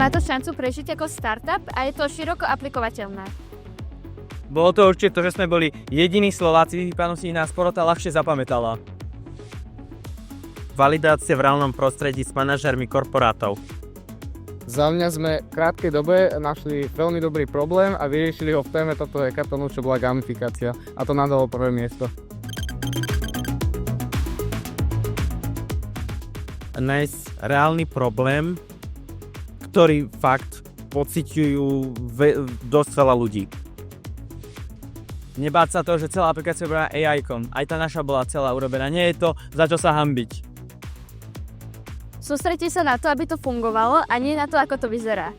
Má to šancu prežiť ako startup a je to široko aplikovateľné. Bolo to určite to, že sme boli jediní Slováci, pánov si nás porota ľahšie zapamätala. Validácia v reálnom prostredí s manažérmi korporátov. Za mňa sme v krátkej dobe našli veľmi dobrý problém a vyriešili ho v téme toto hackathonu, čo bola gamifikácia. A to nám dalo prvé miesto. Nájsť reálny problém, ktorý fakt pociťujú dosť veľa ľudí. Nebáť sa toho, že celá aplikácia bola AI-kon. Aj tá naša bola celá urobená. Nie je to, za čo sa hanbiť. Sústredte sa na to, aby to fungovalo a nie na to, ako to vyzerá.